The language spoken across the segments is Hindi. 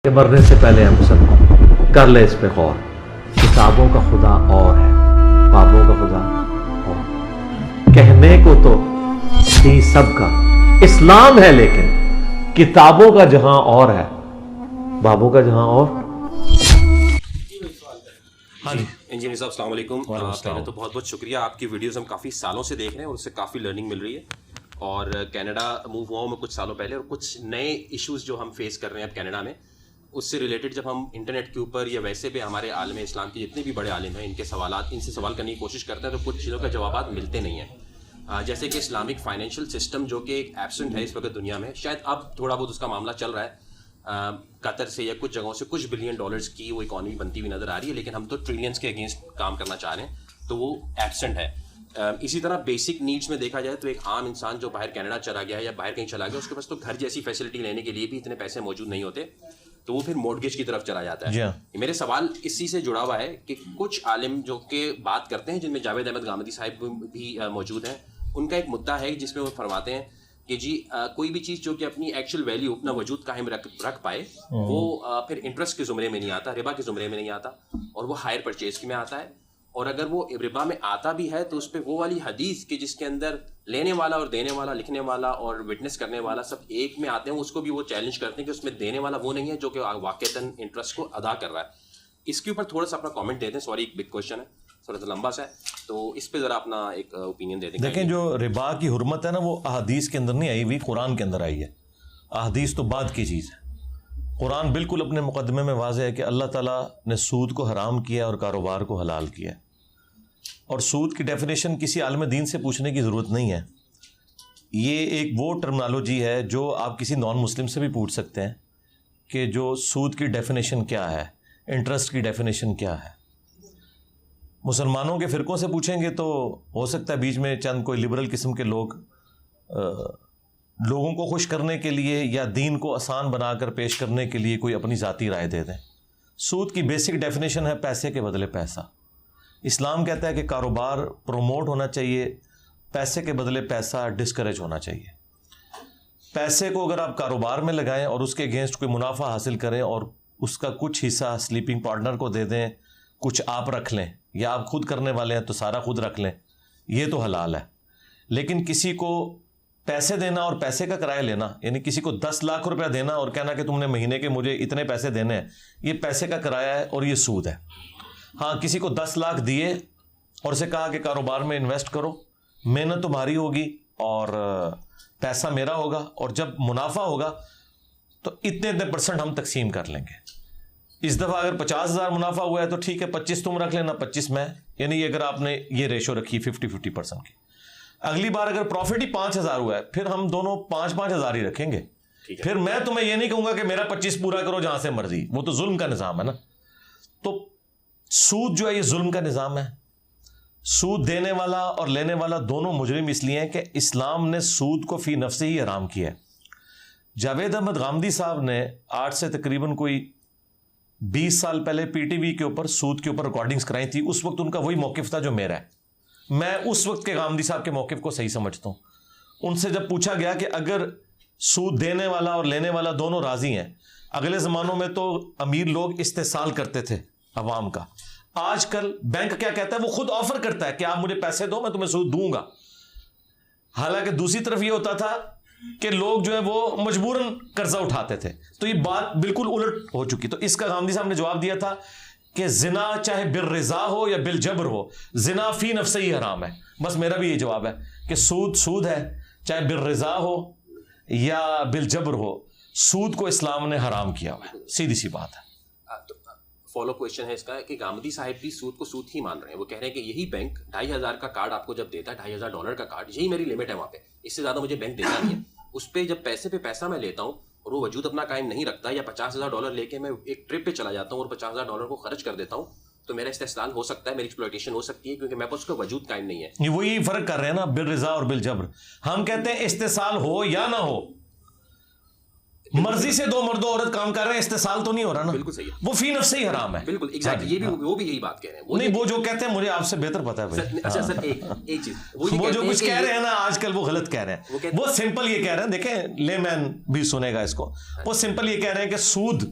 कि मरने से पहले है मुसलमान, कर ले इस पे गौर। किताबों का खुदा और है, बाबों का खुदा और। कहने को तो ही सबका इस्लाम है, लेकिन किताबों का जहां और है, बाबों का जहां और। हाँ जी इंजीनियर साहब अस्सलाम वालेकुम। पहले तो बहुत बहुत शुक्रिया, आपकी वीडियोस हम काफ़ी सालों से देख रहे हैं और उससे काफ़ी लर्निंग मिल रही है। और कनाडा मूव हुआ हूँ मैं कुछ सालों पहले, और कुछ नए इश्यूज जो हम फेस कर रहे हैं अब कनाडा में, उससे रिलेटेड जब हम इंटरनेट के ऊपर या वैसे भी हमारे आलम इस्लाम के जितने भी बड़े आलिम हैं इनसे सवाल करने की कोशिश करते हैं तो कुछ चीज़ों का जवाब मिलते नहीं हैं। जैसे कि इस्लामिक फाइनेंशियल सिस्टम जो कि एक एब्सेंट है इस वक्त दुनिया में, शायद अब थोड़ा बहुत उसका मामला चल रहा है। कतर से या कुछ जगहों से कुछ बिलियन डॉलर्स की वो इकॉनमी बनती हुई नज़र आ रही है, लेकिन हम तो ट्रिलियंस के अगेंस्ट काम करना चाह रहे हैं, तो वो एब्सेंट है। इसी तरह बेसिक नीड्स में देखा जाए तो एक आम इंसान जो बाहर कनाडा चला गया है या बाहर कहीं चला गया, उसके पास तो घर जैसी फैसिलिटी लेने के लिए भी इतने पैसे मौजूद नहीं होते, तो वो फिर मॉर्गेज की तरफ चला जाता है। मेरे सवाल इसी से जुड़ा हुआ है कि कुछ आलिम जो कि बात करते हैं, जिनमें जावेद अहमद गामदी साहब भी मौजूद हैं, उनका एक मुद्दा है जिसमें वो फरमाते हैं कि जी कोई भी चीज़ जो कि अपनी एक्चुअल वैल्यू अपना वजूद कायम रख पाए, वो फिर इंटरेस्ट के ज़ुमरे में नहीं आता, रिबा के ज़ुमरे में नहीं आता, और वो हायर परचेज में आता है। और अगर वो रिबा में आता भी है तो उस पर वो वाली हदीस के जिसके अंदर लेने वाला और देने वाला, लिखने वाला और विटनेस करने वाला सब एक में आते हैं, उसको भी वो चैलेंज करते हैं कि उसमें देने वाला वो नहीं है जो कि वाक़तन इंटरेस्ट को अदा कर रहा है। इसके ऊपर थोड़ा सा अपना कमेंट देते हैं। सॉरी, एक बिग क्वेश्चन है, थोड़ा सा लंबा सा है, तो इस पे ज़रा अपना एक ओपिनियन दे दें। देखें, जो रिबा की हुर्मत है ना, वो अहदीस के अंदर नहीं आई हुई, कुरान के अंदर आई है। अहदीस तो बाद की चीज़ है। कुरान बिल्कुल अपने मुकदमे में वाज़ेह है कि अल्लाह ताला ने सूद को हराम किया और कारोबार को हलाल किया। और सूद की डेफिनेशन किसी आलिम दीन से पूछने की ज़रूरत नहीं है। ये एक वो टर्मिनोलॉजी है जो आप किसी नॉन मुस्लिम से भी पूछ सकते हैं कि जो सूद की डेफिनेशन क्या है, इंटरेस्ट की डेफिनेशन क्या है। मुसलमानों के फ़िरक़ों से पूछेंगे तो हो सकता है बीच में चंद कोई लिबरल किस्म के लोग लोगों को खुश करने के लिए या दीन को आसान बनाकर पेश करने के लिए कोई अपनी ज़ाती राय दे दें। सूद की बेसिक डेफिनेशन है पैसे के बदले पैसा। इस्लाम कहता है कि कारोबार प्रमोट होना चाहिए, पैसे के बदले पैसा डिस्करेज होना चाहिए। पैसे को अगर आप कारोबार में लगाएं और उसके अगेंस्ट कोई मुनाफा हासिल करें और उसका कुछ हिस्सा स्लीपिंग पार्टनर को दे दें, कुछ आप रख लें, या आप खुद करने वाले हैं तो सारा खुद रख लें, ये तो हलाल है। लेकिन किसी को पैसे देना और पैसे का किराया लेना, यानी किसी को 10 लाख रुपया देना और कहना कि तुमने महीने के मुझे इतने पैसे देने हैं, ये पैसे का किराया है और ये सूद है। हाँ, किसी को 10 लाख दिए और उसे कहा कि कारोबार में इन्वेस्ट करो, मेहनत तुम्हारी होगी और पैसा मेरा होगा, और जब मुनाफा होगा तो इतने इतने % हम तकसीम कर लेंगे। इस दफ़ा अगर 50,000 मुनाफा हुआ है तो ठीक है, 25 तुम रख लेना, 25 मैं, यानी अगर आपने ये रेशो रखी 50-50% की। अगली बार अगर प्रॉफिट ही 5,000 हुआ है, फिर हम दोनों 5-5 हज़ार ही रखेंगे। फिर मैं तुम्हें ये नहीं कहूँगा कि मेरा 25 पूरा करो जहाँ से मर्जी, वो तो जुल्म का निज़ाम है ना। तो सूद जो है ये जुल्म का निज़ाम है। सूद देने वाला और लेने वाला दोनों मुजरिम इसलिए हैं कि इस्लाम ने सूद को फी नफ्से ही हराम किया है। जावेद अहमद गामदी साहब ने आज से तकरीबन कोई 20 साल पहले पीटीवी के ऊपर सूद के ऊपर रिकॉर्डिंग्स कराई थी। उस वक्त उनका वही मौक़िफ़ था जो मेरा है। मैं उस वक्त के गामदी साहब के मौक़िफ़ को सही समझता हूँ। उनसे जब पूछा गया कि अगर सूद देने वाला और लेने वाला दोनों राज़ी हैं, अगले ज़मानों में तो अमीर लोग इस्तेसाल करते थे अवाम का, आजकल बैंक क्या कहता है, वो खुद ऑफर करता है कि आप मुझे पैसे दो, मैं तुम्हें सूद दूंगा। हालांकि दूसरी तरफ ये होता था कि लोग जो है वो मजबूरन कर्जा उठाते थे। तो ये बात बिल्कुल उलट हो चुकी। तो इसका गांधी साहब ने जवाब दिया था कि जिना चाहे बिल रिजा हो या बिल जबर हो, जिना फी नफ्से ही हराम है। बस मेरा भी ये जवाब है कि सूद सूद है, चाहे बिल रिजा हो या बिल जबर हो, सूद को इस्लाम ने हराम किया हुआ है। सीधी सी बात है। फॉलो क्वेश्चन है इसका कि गामदी साहिब भी सूद को सूद ही मान रहे हैं। वो कह रहे हैं कि यही बैंक 2,500 का कार्ड आपको जब देता है, $2,500 का कार्ड, यही मेरी लिमिट है, वहाँ पे इससे ज़्यादा मुझे बैंक देता नहीं है। उस पर जब पैसे पे पैसा मैं लेता हूँ और वो वजूद अपना कायम नहीं रखता, या $50,000 लेके मैं एक ट्रिप पे चला जाता हूँ और $50,000 को खर्च कर देता हूँ, तो मेरा इस्तेसाल हो सकता है, मेरी एक्सप्लॉयटेशन हो सकती है, क्योंकि मेरे पास उसका वजूद कायम नहीं है। ये वही फर्क कर रहे हैं ना, बिल रिजा और बिल जबर। हम कहते हैं इस्तेसाल हो या ना हो, मर्जी से दो मर्द औरत काम कर रहे हैं, इस्तेसाल तो नहीं हो रहा ना। बिल्कुल सही है, वो फी नफ्स से ही हराम है। बिल्कुल एग्जैक्टली, ये भी वो भी यही बात कह रहे हैं। वो नहीं, वो जो कहते हैं मुझे आपसे बेहतर पता है भाई। अच्छा सर, एक चीज वो जो कुछ कह रहे हैं ना आजकल, वो गलत कह रहे हैं। वो सिंपल ये कह रहे हैं, देखें लेमैन भी सुनेगा इसको, वो सिंपल ये कह रहे हैं कि सूद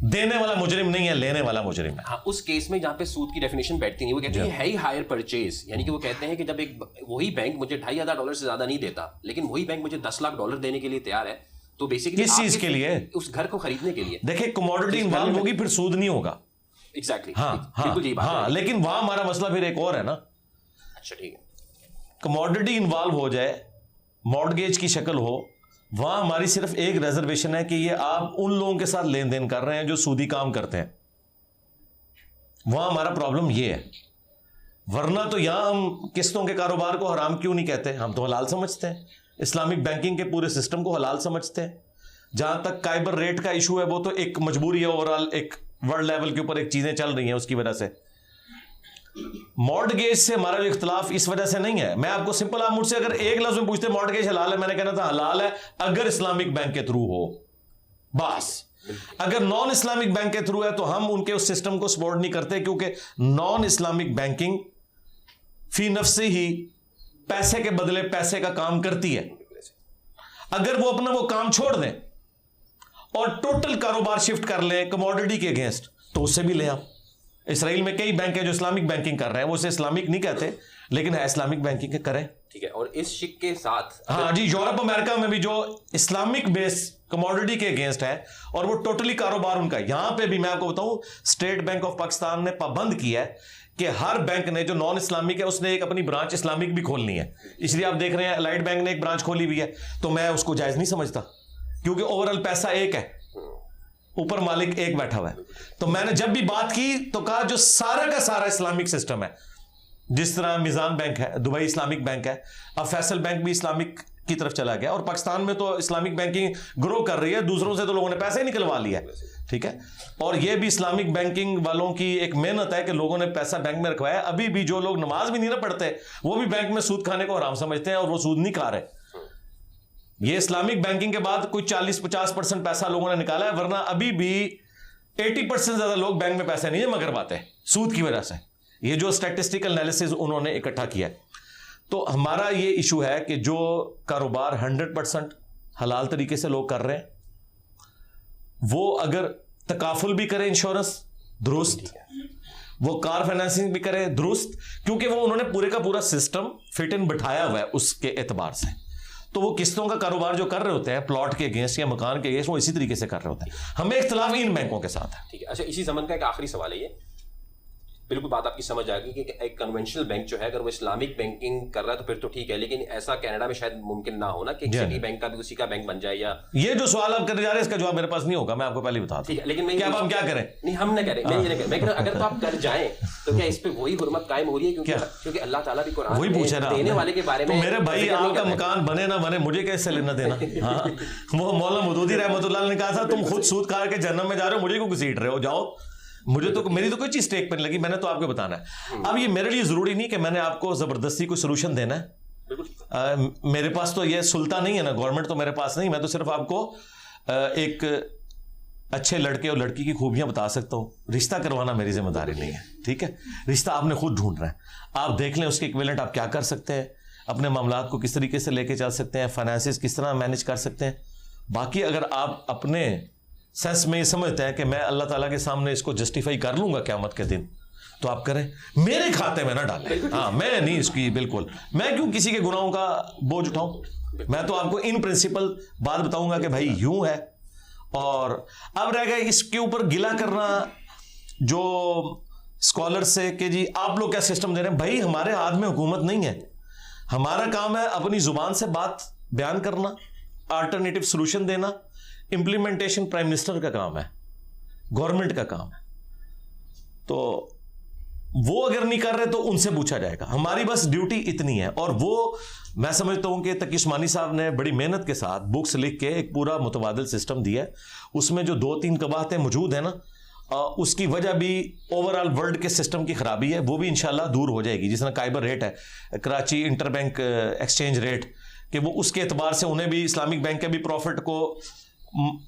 देने वाला मुजरिम नहीं है, लेने वाला मुजरिम है। हाँ, उस केस में जहाँ पे सूद की डेफिनेशन बैठती नहीं, वो कहते हैं है ही हायर परचेज, यानी कि वो कहते हैं कि जब एक वही बैंक मुझे $2,500 से ज्यादा नहीं देता, लेकिन वही बैंक मुझे $10 लाख देने के लिए तैयार है, तो बेसिकली किस चीज के लिए? उस घर को खरीदने के लिए। देखिए कमोडिटी इन्वॉल्व होगी फिर सूद नहीं होगा। एग्जैक्टली, हाँ बिल्कुल यही बात है। हाँ, लेकिन वहां हमारा मसला फिर एक और है ना। अच्छा ठीक है, कमोडिटी इन्वॉल्व हो जाए, मॉर्टगेज की शक्ल हो, वहां हमारी सिर्फ एक रिजर्वेशन है कि ये आप उन लोगों के साथ लेन देन कर रहे हैं जो सूदी काम करते हैं, वहां हमारा प्रॉब्लम ये है। वरना तो यहां हम किस्तों के कारोबार को हराम क्यों नहीं कहते, हम तो हलाल समझते हैं, इस्लामिक बैंकिंग के पूरे सिस्टम को हलाल समझते हैं। जहां तक काइबर रेट का इशू है वो तो एक मजबूरी है, ओवरऑल एक वर्ल्ड लेवल के ऊपर एक चीजें चल रही हैं उसकी वजह से। मॉर्टगेज से हमारा जो इख्तलाफ इस वजह से नहीं है। मैं आपको सिंपल, आप मुझसे अगर एक लफ्ज में पूछते मॉर्टगेज हलाल है, मैंने कहना था हलाल है अगर इस्लामिक बैंक के थ्रू हो, बस। अगर नॉन इस्लामिक बैंक के थ्रू है तो हम उनके उस सिस्टम को सपोर्ट नहीं करते, क्योंकि नॉन इस्लामिक बैंकिंग फी नफ्से ही पैसे के बदले पैसे का काम करती है। अगर वो अपना वो काम छोड़ दें और टोटल कारोबार शिफ्ट कर लें कमोडिटी के अगेंस्ट, तो उससे भी ले आओ। इसराइल में कई बैंक है जो इस्लामिक बैंकिंग कर रहे हैं, वो उसे इस्लामिक नहीं कहते लेकिन है इस्लामिक बैंकिंग के करें। ठीक है, और इस शिक के साथ हाँ जी, यूरोप अमेरिका में भी जो इस्लामिक बेस कमोडिटी के अगेंस्ट है और वो टोटली कारोबार उनका, यहां पे भी मैं आपको बताऊं स्टेट बैंक ऑफ पाकिस्तान ने पाबंद किया है कि हर बैंक ने जो नॉन इस्लामिक है उसने एक अपनी ब्रांच इस्लामिक भी खोलनी है। इसलिए आप देख रहे हैं अलाइड बैंक ने एक ब्रांच खोली हुई है, तो मैं उसको जायज नहीं समझता, क्योंकि ओवरऑल पैसा एक है, ऊपर मालिक एक बैठा हुआ है। तो मैंने जब भी बात की तो कहा जो सारा का सारा इस्लामिक सिस्टम है, जिस तरह मिजान बैंक है, दुबई इस्लामिक बैंक है, अब फैसल बैंक भी इस्लामिक की तरफ चला गया, और पाकिस्तान में तो इस्लामिक बैंकिंग ग्रो कर रही है, दूसरों से तो लोगों ने पैसे निकलवा लिया है, ठीक है। और ये भी इस्लामिक बैंकिंग वालों की एक मेहनत है कि लोगों ने पैसा बैंक में रखवाया। अभी भी जो लोग नमाज भी नहीं ना पढ़ते वो भी बैंक में सूद खाने को हराम समझते हैं और वो सूद नहीं खा रहे। ये इस्लामिक बैंकिंग के बाद कोई 40-50% पैसा लोगों ने निकाला है, वरना अभी भी 80% ज्यादा लोग बैंक में पैसे नहीं जमा करवाते सूद की वजह से। ये जो स्टैटिस्टिकल एनालिसिस उन्होंने इकट्ठा किया है, तो हमारा ये इशू है कि जो कारोबार 100% हलाल तरीके से लोग कर रहे हैं, वो अगर तकाफुल भी करें इंश्योरेंस दुरुस्त, वो कार फाइनेंसिंग भी करें दुरुस्त, क्योंकि वो उन्होंने पूरे का पूरा सिस्टम फिट इन बिठाया हुआ है उसके एतबार से। तो वो किस्तों का कारोबार जो कर रहे होते हैं प्लॉट के अगेंस्ट या मकान के अगेंस्ट, वो इसी तरीके से कर रहे होते हैं। हमें इख्तिलाफ इन बैंकों के साथ है। ठीक है, अच्छा इसी जमन का एक आखिरी सवाल है, ये बिल्कुल बात आपकी समझ आ गई कि एक कन्वेंशनल बैंक जो है अगर वो इस्लामिक बैंकिंग कर रहा है तो फिर तो ठीक है, लेकिन ऐसा कनाडा में शायद मुमकिन ना हो ना कि सिटी बैंक का भी उसी का बैंक बन जाए। या ये जो सवाल आप करने जा रहे हैं इसका जवाब मेरे पास नहीं होगा, मैं आपको पहले बता दूं। ठीक है, लेकिन क्या हम क्या करें? नहीं, हम ना करें, मैं ये नहीं करें, मैं अगर तो आप कर जाएं तो क्या इस पे वही हुर्मत कायम हो रही है? क्योंकि अल्लाह ताला भी कुरान वही पूछ रहा देने वाले के बारे में। मेरे भाई आपका मकान बने ना बने मुझे कैसे लेना देना? हाँ, वो मौलाना मौदूदी रहमतुल्लाह ने कहा था तुम खुद सूद खा के जन्नत में जा रहे हो, मुझे क्यों घसीट रहे हो, जाओ। मुझे तो मेरी तो कोई चीज टेक पर नहीं लगी, मैंने तो आपको बताना है। अब ये मेरे लिए जरूरी नहीं कि मैंने आपको जबरदस्ती कोई सोल्यूशन देना है। मेरे पास तो ये सुल्तान नहीं है ना, गवर्नमेंट तो मेरे पास नहीं, मैं तो सिर्फ आपको एक अच्छे लड़के और लड़की की खूबियां बता सकता हूं। रिश्ता करवाना मेरी जिम्मेदारी नहीं है, ठीक है। रिश्ता आपने खुद ढूंढना है, आप देख लें उसके इक्विवेलेंट आप क्या कर सकते हैं, अपने मामलात को किस तरीके से लेके चल सकते हैं, फाइनेंसिस किस तरह मैनेज कर सकते हैं। बाकी अगर आप अपने सेंस में ये समझते हैं कि मैं अल्लाह ताला के सामने इसको जस्टिफाई कर लूंगा क़यामत के दिन, तो आप करें, मेरे खाते में ना डालें। हाँ, मैं नहीं इसकी बिल्कुल, मैं क्यों किसी के गुनाहों का बोझ उठाऊं। मैं तो आपको इन प्रिंसिपल बात बताऊंगा कि भाई यूं है। और अब रह गया इसके ऊपर गिला करना जो स्कॉलर से कि जी आप लोग क्या सिस्टम दे रहे हैं। भाई हमारे हाथ में हुकूमत नहीं है, हमारा काम है अपनी जुबान से बात बयान करना, अल्टरनेटिव सोल्यूशन देना। इंप्लीमेंटेशन प्राइम मिनिस्टर का काम है, गवर्नमेंट का काम है। तो वो अगर नहीं कर रहे तो उनसे पूछा जाएगा, हमारी बस ड्यूटी इतनी है। और वो मैं समझता हूं कि तकी उस्मानी साहब ने बड़ी मेहनत के साथ बुक्स लिख के एक पूरा मुतबादिल सिस्टम दिया है। उसमें जो 2-3 कबाहतें मौजूद है ना, उसकी वजह भी ओवरऑल वर्ल्ड के सिस्टम की खराबी है, वो भी इंशाल्लाह दूर हो जाएगी। जिस तरह काइबर रेट है, कराची इंटरबैंक एक्सचेंज रेट, कि वो उसके एतबार से उन्हें भी इस्लामिक बैंक के भी प्रॉफिट को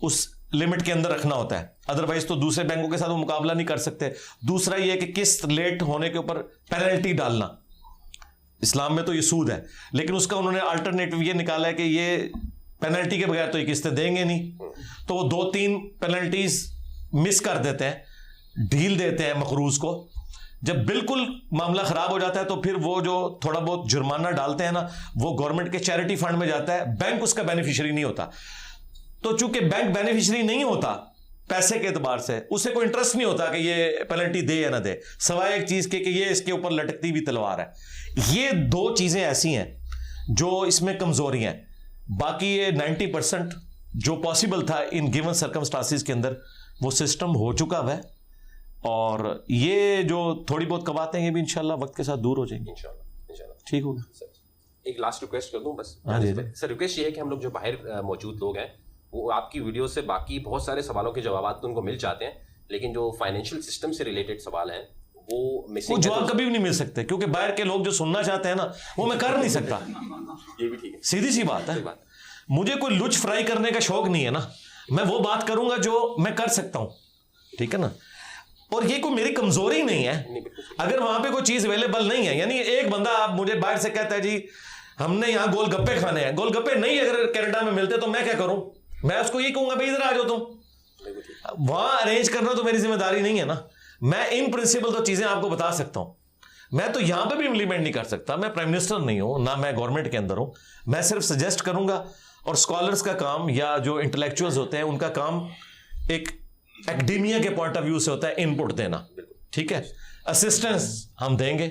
उस लिमिट के अंदर रखना होता है, अदरवाइज तो दूसरे बैंकों के साथ वो मुकाबला नहीं कर सकते। दूसरा ये कि किस्त लेट होने के ऊपर पेनल्टी डालना, इस्लाम में तो ये सूद है, लेकिन उसका उन्होंने अल्टरनेटिव ये निकाला है कि ये पेनल्टी के बगैर तो ये किस्तें देंगे नहीं, तो वो 2-3 पेनल्टीज मिस कर देते हैं, ढील देते हैं मखरूज को। जब बिल्कुल मामला खराब हो जाता है तो फिर वो जो थोड़ा बहुत जुर्माना डालते हैं ना, वो गवर्नमेंट के चैरिटी फंड में जाता है, बैंक उसका बेनिफिशियरी नहीं होता। तो चूंकि बैंक बेनिफिशियरी नहीं होता पैसे के एतबार से, उसे कोई इंटरेस्ट नहीं होता कि ये पेनल्टी दे या ना दे, सवाए एक चीज के कि ये इसके ऊपर लटकती हुई तलवार है। ये दो चीजें ऐसी हैं जो इसमें कमजोरियां हैं। बाकी ये 90% जो पॉसिबल था इन गिवन सर्कमस्टांसिस के अंदर वो सिस्टम हो चुका है, और ये जो थोड़ी बहुत कबातें ये भी इंशाल्लाह वक्त के साथ दूर हो जाएंगी। इंशाल्लाह ठीक होगा। एक लास्ट रिक्वेस्ट कर दूं बस। हाँ जी। सर रिक्वेस्ट ये है कि हम लोग जो बाहर मौजूद लोग हैं वो आपकी वीडियो से बाकी बहुत सारे सवालों के जवाब तो उनको मिल जाते हैं, लेकिन जो फाइनेंशियल सिस्टम से रिलेटेड सवाल हैं वो मिसिंग, वो जवाब कभी भी नहीं मिल सकते, क्योंकि बाहर के लोग जो सुनना चाहते हैं ना वो मैं कर नहीं सकता। ये भी ठीक है, सीधी सी बात है। मुझे कोई लुच फ्राई करने का शौक नहीं है ना, मैं वो बात करूंगा जो मैं कर सकता हूं, ठीक है ना। और ये कोई मेरी कमजोरी नहीं है। अगर वहां पे कोई चीज अवेलेबल नहीं है, यानी एक बंदा आप मुझे बाहर से कहता है जी हमने यहां गोलगप्पे खाने हैं, गोलगप्पे नहीं अगर कनाडा में मिलते तो मैं क्या करूं? मैं उसको ये कहूंगा भाई इधर आ जाओ तुम। वहां अरेंज करना तो मेरी जिम्मेदारी नहीं है ना। मैं इन प्रिंसिपल तो चीजें आपको बता सकता हूं, मैं तो यहां पे भी इंप्लीमेंट नहीं कर सकता। मैं प्राइम मिनिस्टर नहीं हूं, ना मैं गवर्नमेंट के अंदर हूं। मैं सिर्फ सजेस्ट करूंगा, और स्कॉलर्स का काम या जो इंटेलेक्चुअल्स होते हैं उनका काम एक एकेडेमिया के पॉइंट ऑफ व्यू से होता है इनपुट देना, ठीक है। असिस्टेंस हम देंगे।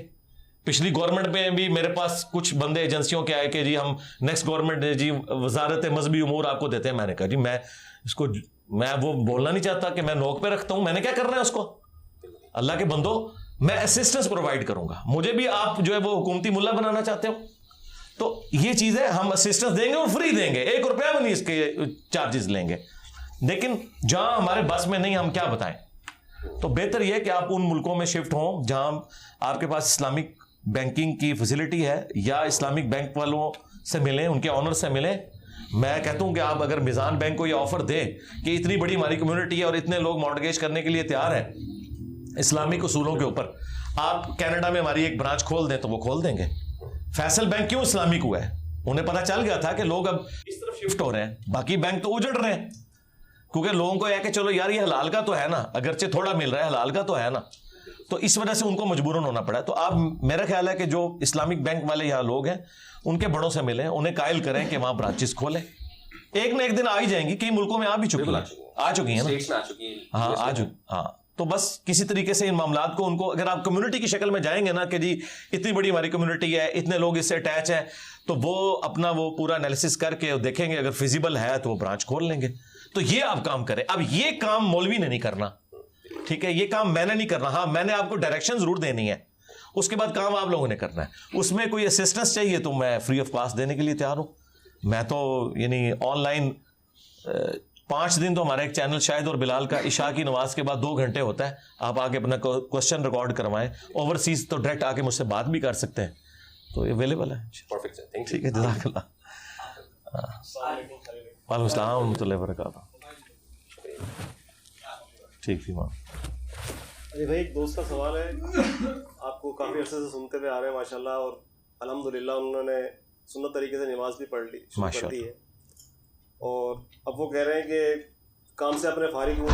पिछली गवर्नमेंट में भी मेरे पास कुछ बंदे एजेंसियों के आए कि जी हम नेक्स्ट गवर्नमेंट जी वजारत मजहबी उमूर आपको देते हैं। मैंने कहा जी मैं वो बोलना नहीं चाहता कि मैं नोक पे रखता हूं, मैंने क्या करना है उसको। अल्लाह के बंदो, मैं असिस्टेंस प्रोवाइड करूंगा। मुझे भी आप जो है वो हुकूमती मुल्ला बनाना चाहते हो तो ये चीज है, हम असिस्टेंस देंगे और फ्री देंगे, 1 रुपया भी नहीं इसके चार्जेस लेंगे। लेकिन जहां हमारे बस में नहीं, हम क्या बताएं। तो बेहतर यह है कि आप उन मुल्कों में शिफ्ट हों जहां आपके पास इस्लामिक बैंकिंग की फैसिलिटी है, या इस्लामिक बैंक वालों से मिलें, उनके ऑनर से मिलें। मैं कहता हूं कि आप अगर मिजान बैंक को ये ऑफर दें कि इतनी बड़ी हमारी कम्युनिटी है और इतने लोग मॉर्टगेज करने के लिए तैयार हैं इस्लामिक उसूलों के ऊपर, आप कनाडा में हमारी एक ब्रांच खोल दें तो वो खोल देंगे। फैसल बैंक क्यों इस्लामिक हुआ है? उन्हें पता चल गया था कि लोग अब इस तरफ शिफ्ट हो रहे हैं, बाकी बैंक तो उजड़ रहे हैं, क्योंकि लोगों को यह कि चलो यार ये हलाल का तो है ना, अगरचे थोड़ा मिल रहा है, हलाल का तो है ना। तो इस वजह से उनको मजबूरन होना पड़ा। तो आप, मेरा ख्याल है कि जो इस्लामिक बैंक वाले यहाँ लोग हैं उनके बड़ों से मिलें, उन्हें कायल करें कि वहां ब्रांचेस खोलें। एक ना एक दिन आ ही जाएंगी, कई मुल्कों में आ भी चुकी है, आ चुकी है ना। हाँ आ चुकी। हाँ, तो बस किसी तरीके से इन मामलात को उनको, अगर आप कम्युनिटी की शक्ल में जाएंगे ना कि जी इतनी बड़ी हमारी कम्युनिटी है, इतने लोग इससे अटैच हैं, तो वो अपना वो पूरा एनालिसिस करके देखेंगे, अगर फिजिबल है तो वो ब्रांच खोल लेंगे। तो ये आप काम करें। अब ये काम मौलवी ने नहीं करना, ठीक है, ये काम मैंने नहीं करना। हाँ, मैंने आपको डायरेक्शन जरूर देनी है, उसके बाद काम आप लोगों ने करना है। उसमें कोई असिस्टेंस चाहिए तो मैं फ्री ऑफ कॉस्ट देने के लिए तैयार हूं। मैं तो यानी ऑनलाइन 5 दिन तो हमारा एक चैनल शायद और बिलाल का इशा की नमाज के बाद 2 घंटे होता है, आप आके अपना क्वेश्चन रिकॉर्ड करवाएं। ओवरसीज तो डायरेक्ट आके मुझसे बात भी कर सकते हैं, तो ये अवेलेबल है। Perfect sir, thank you. ठीक है, जज़ाकल्लाह। वालेकुम अस्सलाम व रहमतुल्लाहि व बरकातहू। ठीक थी माँ। अरे भाई, एक दोस्त का सवाल है। आपको काफ़ी अरसे से सुनते हुए आ रहे हैं माशाल्लाह, और अल्हम्दुलिल्लाह उन्होंने सुन्नत तरीके से नमाज भी पढ़ ली, शुरू कर दी है। और अब वो कह रहे हैं कि काम से अपने फारिग हूँ,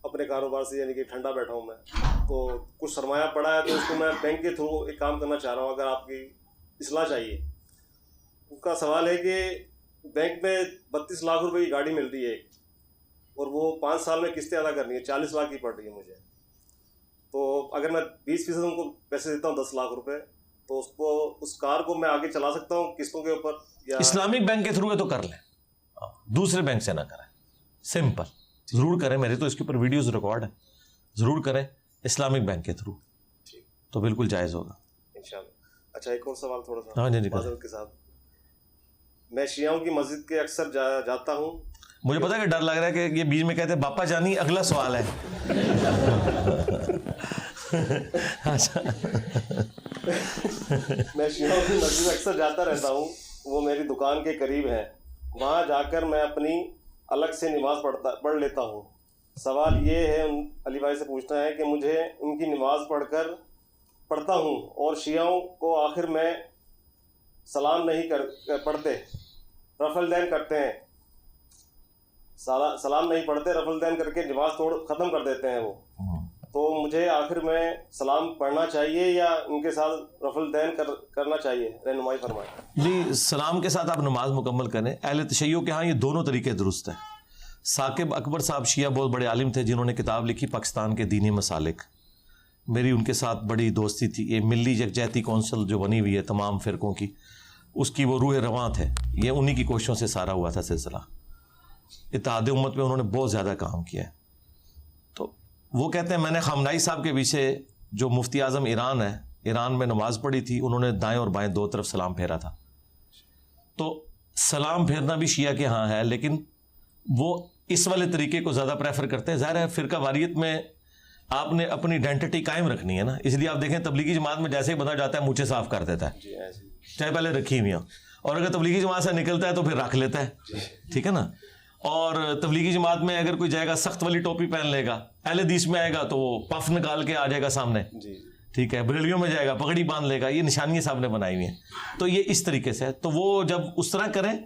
अपने कारोबार से, यानी कि ठंडा बैठा हूँ मैं, तो कुछ सरमाया पड़ा है तो उसको मैं बैंक के थ्रू एक काम करना चाह रहा हूँ, अगर आपकी इस्लाह चाहिए। उनका सवाल है कि बैंक में 32 लाख रुपए की गाड़ी मिल रही है और वो 5 साल में किस्तें अदा करनी है, 40 लाख की पड़ रही है मुझे। तो अगर मैं 20% उनको पैसे देता हूँ 10 लाख रुपए, तो उसको, उस कार को मैं आगे चला सकता हूँ किस्तों के ऊपर, या इस्लामिक बैंक के थ्रू है तो कर लें, दूसरे बैंक से ना करें। सिंपल, जरूर करें, मेरी तो इसके ऊपर वीडियोस रिकॉर्ड है, जरूर करें इस्लामिक बैंक के थ्रू, तो बिल्कुल जायज़ होगा इंशाल्लाह। अच्छा, एक और सवाल थोड़ा सा हाँ जी माज़रत के साथ। मैं शियाओं की मस्जिद के अक्सर जाता हूँ। मुझे पता है कि डर लग रहा है कि ये बीच में कहते हैं बापा जानी अगला सवाल है। अच्छा। मैं शियाओं की मस्जिद अक्सर जाता रहता हूँ, वो मेरी दुकान के करीब है। वहाँ जाकर मैं अपनी अलग से नमाज पढ़ लेता हूँ। सवाल ये है, अली भाई से पूछना है कि मुझे उनकी नमाज पढ़ता हूँ और शियाओं को आखिर में सलाम नहीं पढ़ते, रफल दैन करते हैं। सलाम नहीं पढ़ते, रफल दैन करके नमाज ख़त्म कर देते हैं वो। तो मुझे आखिर में सलाम पढ़ना चाहिए या उनके साथ रफल दैन करना चाहिए? रहनुमाई फरमाएं जी। सलाम के साथ आप नमाज मुकम्मल करें। अहले तशय्युअ के यहाँ ये दोनों तरीके दुरुस्त हैं। साकिब अकबर साहब शिया बहुत बड़े आलिम थे, जिन्होंने किताब लिखी पाकिस्तान के दीनी मसालिक। मेरी उनके साथ बड़ी दोस्ती थी। ये मिली यकजहती कौंसिल जो बनी हुई है तमाम फ़िरक़ों की, उसकी वो रूह रवां थे। ये उन्हीं की कोशिशों से सारा हुआ था सिलसिला। इत्तेहाद उम्मत में उन्होंने बहुत ज़्यादा काम किया है। तो वो कहते हैं मैंने ख़ामनाई साहब के पीछे, जो मुफ्ती आज़म ईरान है, ईरान में नमाज़ पढ़ी थी, उन्होंने दाएं और बाएं दो तरफ सलाम फेरा था। तो सलाम फेरना भी शिया के यहाँ है, लेकिन वो इस वाले तरीके को ज़्यादा प्रेफर करते हैं। ज़ाहिर है फ़िरका वारियत में आपने अपनी आइडेंटिटी कायम रखनी है ना, इसलिए आप देखें तबलीगी जमात में जैसे ही बंदा जाता है मूछें साफ़ कर देता है, चाहे पहले रखी हुई हो, और अगर तबलीगी जमात से निकलता है तो फिर रख लेता है, ठीक है ना। और तबलीगी जमात में अगर कोई जाएगा सख्त वाली टोपी पहन लेगा, अहले हदीस में आएगा तो वो पफ निकाल के आ जाएगा सामने, ठीक है। बरेलियों में जाएगा पगड़ी बांध लेगा, ये निशानियाँ साहब ने बनाई हुई हैं। तो ये इस तरीके से है। तो वो जब उस तरह करें,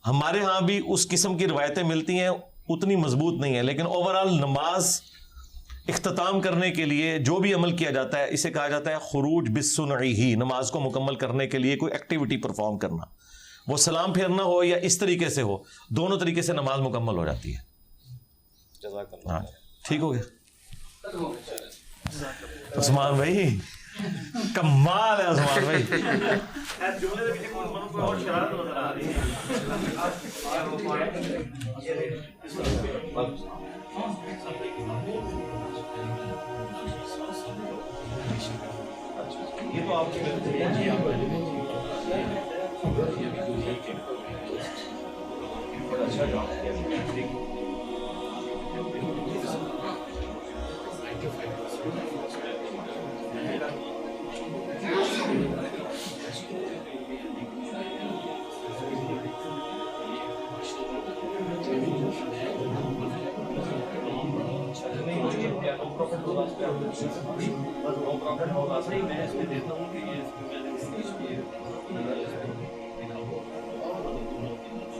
हमारे यहाँ भी उस किस्म की रिवायतें मिलती हैं, उतनी मजबूत नहीं है, लेकिन ओवरऑल नमाज इख्तिताम करने के लिए जो भी अमल किया जाता है, इसे कहा जाता है खुरूज बिस्सुनई। नमाज को मुकम्मल करने के लिए कोई एक्टिविटी परफॉर्म करना, वो सलाम फेरना हो या इस तरीके से हो, दोनों तरीके से नमाज मुकम्मल हो जाती है। हाँ, ठीक हो गया उस्मान भाई, कमाल है उस्मान भाई। ये तो आपकी अच्छा जवाब दिया।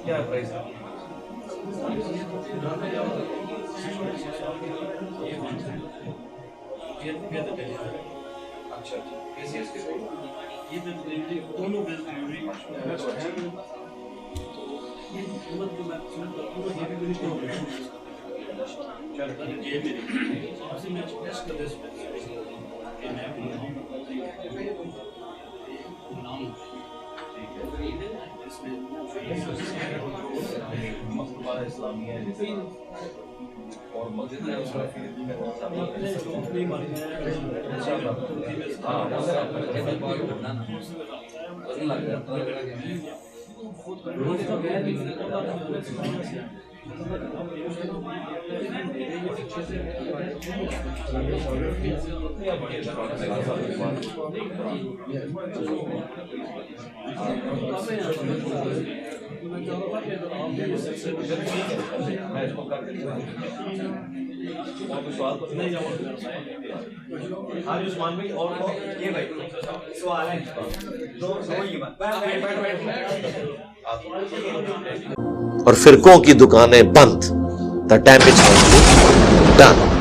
क्या प्राइस है? अच्छा, कैसे इसके ये दोनों इस्लामिया और मस्जिद है उसका उस्मान भाई और ये भाई सवाल है और फिरकों की दुकानें बंद। The damage done.